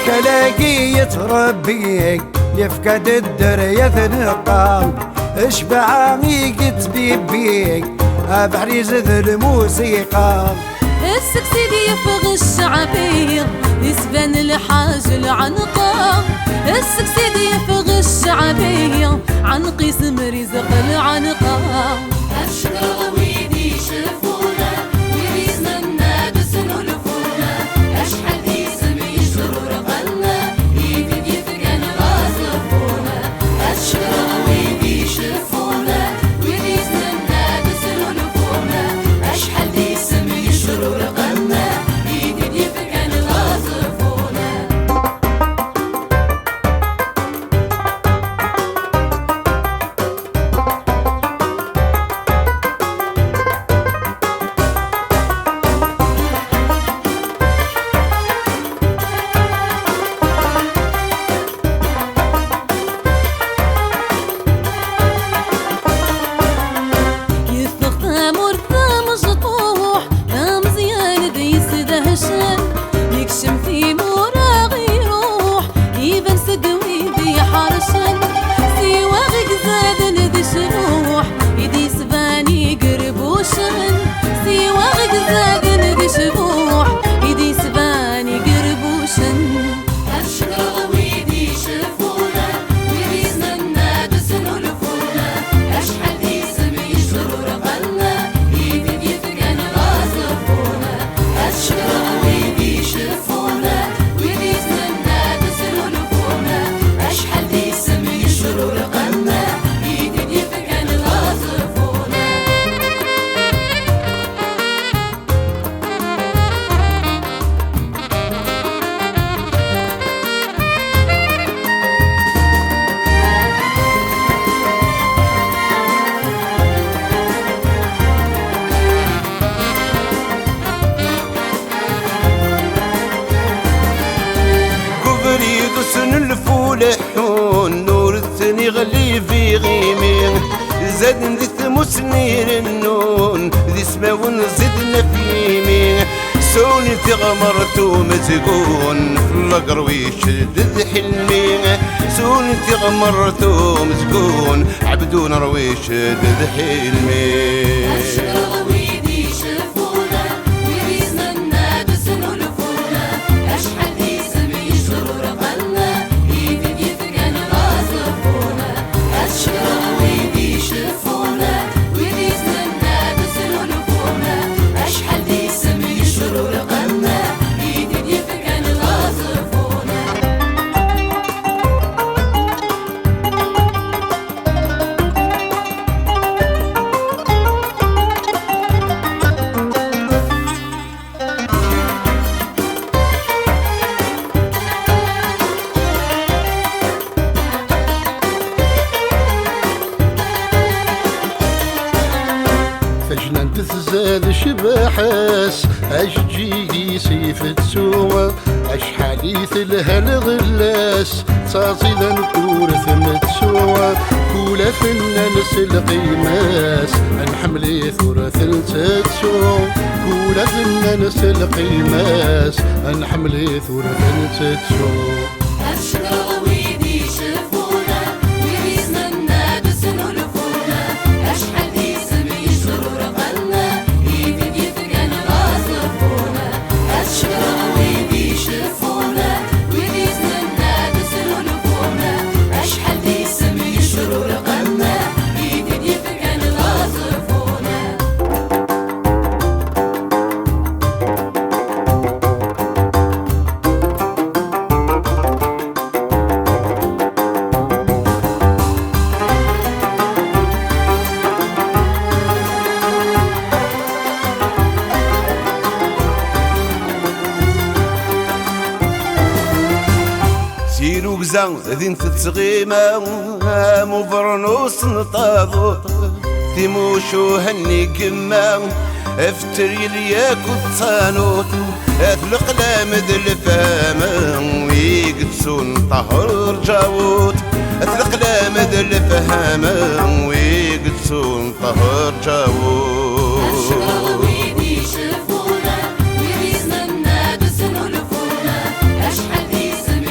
كلاقي يتربي يفقد الدرية ثنقا اشبع ميقت بيبي بحريز ذا الموسيقى السكسيدي يفغ الشعبية يسبن الحاج العنقة السكسيدي يفغ الشعبية عن قسم رزق العنقة الشجرة ويدي شفونا ويريزنا النادس نلفونا أشحال دي سمي شرور قلنا يفيد يفقن غازفونا الشجرة ويدي شفونا ويريزنا النادس نلفونا أشحال دي سمي شرور قلنا يفيد يفقن غازفونا الفولحون نور الثاني غلي في غيمين زاد ذي ثمسنير النون ذي سماون زدنا في يمين سوني تغمرتو مزقون في القروي شدد حلمي سوني تغمرتو مزقون عبدون روي شدد حلمي فجنان تزاد شباحس أشجي سيف تسوى أشحاليث لها الغلاس تصيدا نكورث متسوى كولا فنان سلقيماس نحملي ثورة تتسوى كولا فنان سلقيماس نحملي ثورة تتسوى سيرو قزان ذين تتغيما مفرنوس نطاضو تيموشو هني قما افتري لياك التصانوت اثلق لامد الفهام ويقدسون طهر جاوت اثلق لامد الفهام ويقدسون طهر جاوت ويريزنا النادس نلفونا أشحال دي سمي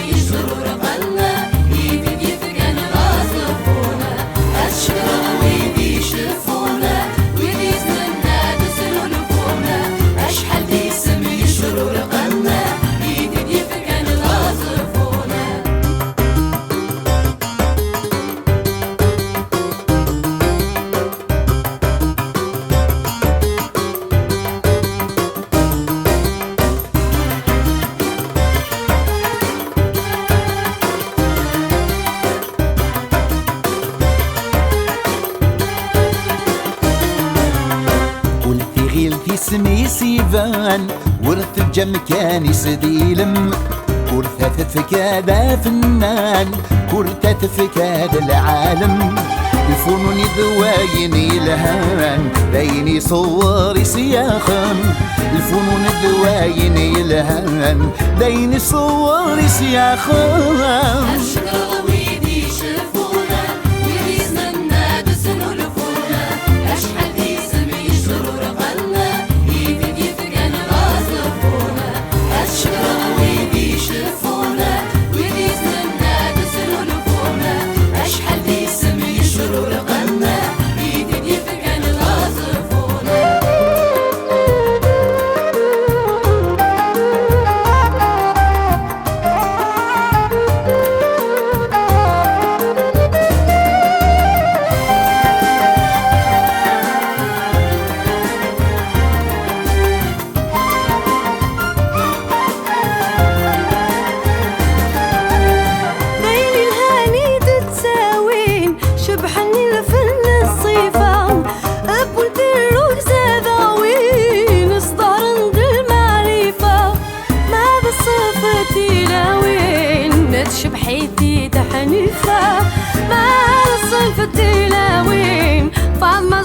اسمي سيفان ورث الجمكان يسديلم ورثة فكادة فنان ورثة فكادة العالم الفنون ذواين يلهان باين يصور سياخا الفنون ذواين يلهان باين يصور سياخا الشجرة ويدي شفونا ويريزنا النادس نلفونا أشحال دي سمي شرور قلنا يفيد يفقن غازفونا الشجرة ويدي شفونا ويريزنا النادس نلفونا أشحال دي سمي شرور قلنا يفيد يفقن غازفونا شبحيتي تحنيفة مع الصنف التلاوين فما